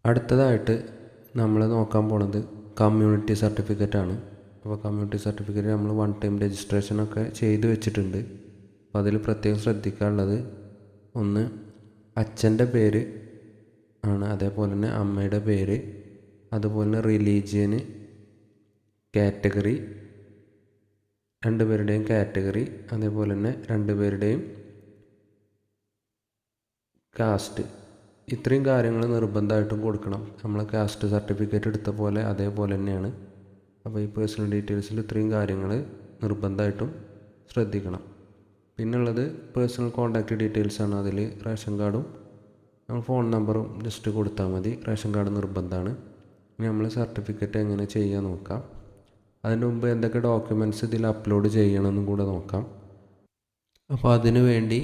അടുത്തതായിട്ട് നമ്മൾ നോക്കാൻ പോണത് കമ്മ്യൂണിറ്റി സർട്ടിഫിക്കറ്റാണ്. അപ്പോൾ കമ്മ്യൂണിറ്റി സർട്ടിഫിക്കറ്റ് നമ്മൾ വൺ ടൈം രജിസ്ട്രേഷനൊക്കെ ചെയ്ത് വെച്ചിട്ടുണ്ട്. അപ്പോൾ അതിൽ പ്രത്യേകം ശ്രദ്ധിക്കാനുള്ളത് ഒന്ന് അച്ഛൻ്റെ പേര് ആണ്, അതേപോലെ തന്നെ അമ്മയുടെ പേര്, അതുപോലെ തന്നെ റിലീജിയന്, കാറ്റഗറി, രണ്ടുപേരുടെയും കാറ്റഗറി, അതേപോലെ തന്നെ രണ്ടുപേരുടെയും കാസ്റ്റ്. ഇത്രയും കാര്യങ്ങൾ നിർബന്ധമായിട്ടും കൊടുക്കണം. നമ്മൾ കാസ്റ്റ് സർട്ടിഫിക്കറ്റ് എടുത്ത പോലെ അതേപോലെ തന്നെയാണ്. അപ്പോൾ ഈ പേഴ്സണൽ ഡീറ്റെയിൽസിൽ ഇത്രയും കാര്യങ്ങൾ നിർബന്ധമായിട്ടും ശ്രദ്ധിക്കണം. പിന്നുള്ളത് പേഴ്സണൽ കോൺടാക്റ്റ് ഡീറ്റെയിൽസാണ്. അതിൽ റേഷൻ കാർഡും നമ്മൾ ഫോൺ നമ്പറും ജസ്റ്റ് കൊടുത്താൽ മതി. റേഷൻ കാർഡ് നിർബന്ധമാണ്. ഇനി നമ്മൾ സർട്ടിഫിക്കറ്റ് എങ്ങനെ ചെയ്യാൻ നോക്കാം. അതിന് മുമ്പ് എന്തൊക്കെ ഡോക്യുമെൻറ്റ്സ് ഇതിൽ അപ്ലോഡ് ചെയ്യണമെന്നും കൂടെ നോക്കാം. അപ്പോൾ അതിനു വേണ്ടി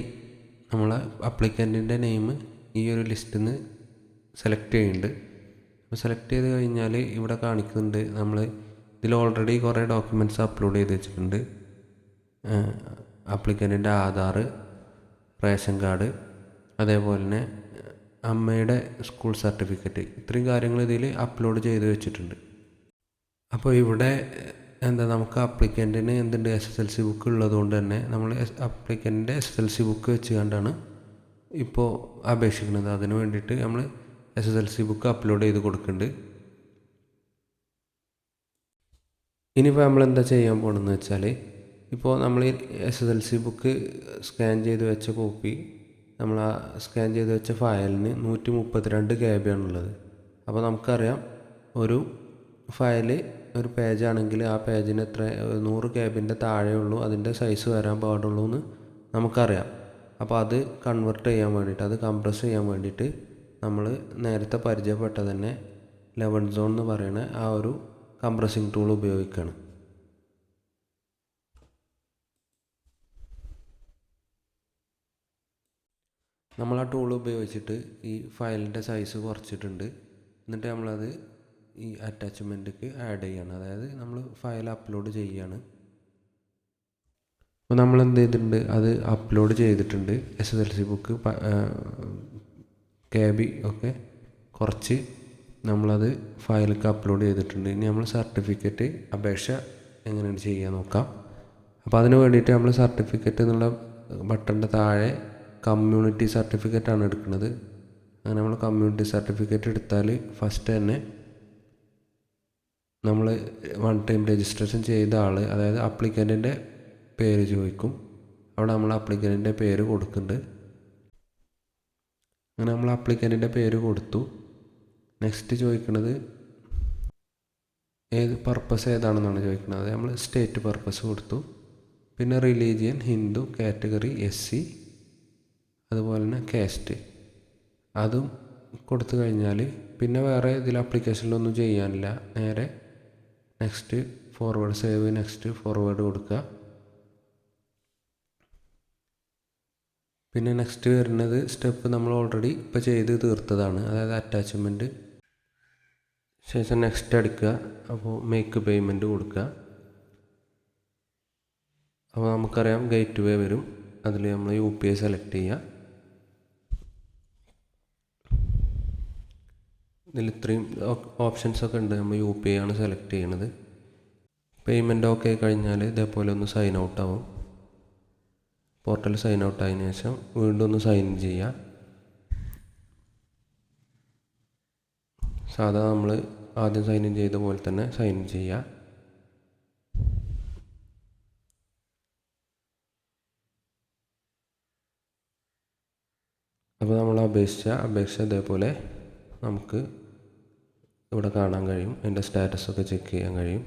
നമ്മൾ അപ്ലിക്കൻറ്റിൻ്റെ നെയിം ഈ ഒരു ലിസ്റ്റിൽ നിന്ന് സെലക്ട് ചെയ്യുന്നുണ്ട്. അപ്പോൾ സെലക്ട് ചെയ്ത് കഴിഞ്ഞാൽ ഇവിടെ കാണിക്കുന്നുണ്ട് നമ്മൾ ഇതിൽ ഓൾറെഡി കുറേ ഡോക്യുമെൻറ്റ്സ് അപ്ലോഡ് ചെയ്ത് വെച്ചിട്ടുണ്ട്. അപ്ലിക്കൻറ്റിൻ്റെ ആധാർ, റേഷൻ കാർഡ്, അതേപോലെ തന്നെ അമ്മയുടെ സ്കൂൾ സർട്ടിഫിക്കറ്റ്, ഇത്രയും കാര്യങ്ങൾ ഇതിൽ അപ്ലോഡ് ചെയ്ത് വെച്ചിട്ടുണ്ട്. അപ്പോൾ ഇവിടെ നമുക്ക് അപ്ലിക്കൻറ്റിന് എന്തുണ്ട് SSLC ബുക്ക് ഉള്ളതുകൊണ്ട് തന്നെ നമ്മൾ അപ്ലിക്കൻറ്റിൻ്റെ SSLC ബുക്ക് വെച്ച് കണ്ടാണ് ഇപ്പോൾ അപേക്ഷിക്കുന്നത്. അതിന് വേണ്ടിയിട്ട് നമ്മൾ SSLC ബുക്ക് അപ്ലോഡ് ചെയ്ത് കൊടുക്കുന്നുണ്ട്. ഇനിയിപ്പോൾ നമ്മൾ എന്താ ചെയ്യാൻ പോകണമെന്ന് വെച്ചാൽ, ഇപ്പോൾ നമ്മൾ ഈ SSLC ബുക്ക് സ്കാൻ ചെയ്ത് വെച്ച കോപ്പി നമ്മൾ ആ സ്കാൻ ചെയ്ത് വെച്ച ഫയലിന് 132 KB ആണുള്ളത്. അപ്പോൾ നമുക്കറിയാം ഒരു ഫയല് ഒരു പേജാണെങ്കിൽ ആ പേജിന് എത്ര 100 KB താഴെയുള്ളൂ അതിൻ്റെ സൈസ് വരാൻ പാടുള്ളൂ എന്ന് നമുക്കറിയാം. അപ്പോൾ അത് കൺവേർട്ട് ചെയ്യാൻ വേണ്ടിയിട്ട്, അത് കംപ്രസ് ചെയ്യാൻ വേണ്ടിയിട്ട് നമ്മൾ നേരത്തെ പരിചയപ്പെട്ട തന്നെ 11 സോൺ എന്ന് പറയുന്ന ആ ഒരു കംപ്രസിങ് ടൂൾ ഉപയോഗിക്കുകയാണ്. നമ്മൾ ആ ടൂൾ ഉപയോഗിച്ചിട്ട് ഈ ഫയലിൻ്റെ സൈസ് കുറച്ചിട്ടുണ്ട്. എന്നിട്ട് നമ്മളത് ഈ അറ്റാച്ച്മെൻറ്റിക്ക് ആഡ് ചെയ്യാണ്, അതായത് നമ്മൾ ഫയൽ അപ്ലോഡ് ചെയ്യുകയാണ്. അപ്പോൾ നമ്മൾ എന്ത് ചെയ്തിട്ടുണ്ട്, അത് അപ്ലോഡ് ചെയ്തിട്ടുണ്ട്. SSLC ബുക്ക് KB ഒക്കെ കുറച്ച് നമ്മളത് ഫയലിലേക്ക് അപ്ലോഡ് ചെയ്തിട്ടുണ്ട്. ഇനി നമ്മൾ സർട്ടിഫിക്കറ്റ് അപേക്ഷ എങ്ങനെയാണ് ചെയ്യാൻ നോക്കാം. അപ്പോൾ അതിന് വേണ്ടിയിട്ട് നമ്മൾ സർട്ടിഫിക്കറ്റ് എന്നുള്ള ബട്ടൻ്റെ താഴെ കമ്മ്യൂണിറ്റി സർട്ടിഫിക്കറ്റാണ് എടുക്കുന്നത്. അങ്ങനെ നമ്മൾ കമ്മ്യൂണിറ്റി സർട്ടിഫിക്കറ്റ് എടുത്താൽ ഫസ്റ്റ് തന്നെ നമ്മൾ വൺ ടൈം രജിസ്ട്രേഷൻ ചെയ്ത ആൾ, അതായത് അപ്ലിക്കൻറ്റിൻ്റെ പേര് ചോദിക്കും. അവിടെ നമ്മൾ അപ്ലിക്കൻറ്റിൻ്റെ പേര് കൊടുക്കുന്നുണ്ട്. അങ്ങനെ നമ്മൾ അപ്ലിക്കൻറ്റിൻ്റെ പേര് കൊടുത്തു. നെക്സ്റ്റ് ചോദിക്കുന്നത് പർപ്പസ് ഏതാണെന്നാണ് ചോദിക്കുന്നത്. അത് നമ്മൾ സ്റ്റേറ്റ് പർപ്പസ് കൊടുത്തു. പിന്നെ റിലീജിയൻ ഹിന്ദു, കാറ്റഗറി SC, അതുപോലെ തന്നെ കാസ്റ്റ് അതും കൊടുത്തു കഴിഞ്ഞാൽ പിന്നെ വേറെ ഇതിൽ ആപ്ലിക്കേഷനിലൊന്നും ചെയ്യാനില്ല. നേരെ next forward, save next forward കൊടുക്കുക. പിന്നെ നെക്സ്റ്റ് വരുന്നത് സ്റ്റെപ്പ് നമ്മൾ ഓൾറെഡി ഇപ്പോൾ ചെയ്ത് തീർത്തതാണ്, അതായത് അറ്റാച്ച്മെൻറ്റ്. ശേഷം നെക്സ്റ്റ് അടിക്കുക. അപ്പോൾ മേക്ക് പേയ്മെൻറ്റ് കൊടുക്കുക. അപ്പോൾ നമുക്കറിയാം ഗേറ്റ് വേ വരും. അതിൽ നമ്മൾ UPI സെലക്ട് ചെയ്യുക. ഇതിൽ ഇത്രയും ഓപ്ഷൻസൊക്കെ ഉണ്ട്. നമ്മൾ UPI ആണ് സെലക്ട് ചെയ്യണത്. പേയ്മെൻറ്റ് ഓക്കെ കഴിഞ്ഞാൽ ഇതേപോലെ ഒന്ന് സൈൻ ഔട്ട് ആവും. പോർട്ടൽ സൈൻ ഔട്ട് ആയതിനു ശേഷം വീണ്ടും ഒന്ന് സൈൻ ഇൻ ചെയ്യുക. സാധാ നമ്മൾ ആദ്യം സൈൻ ഇൻ ചെയ്ത പോലെ തന്നെ സൈൻ ഇൻ ചെയ്യുക. അപ്പോൾ നമ്മൾ അപേക്ഷ ഇതേപോലെ നമുക്ക് ഇവിടെ കാണാൻ കഴിയും. അതിൻ്റെ സ്റ്റാറ്റസൊക്കെ ചെക്ക് ചെയ്യാൻ കഴിയും.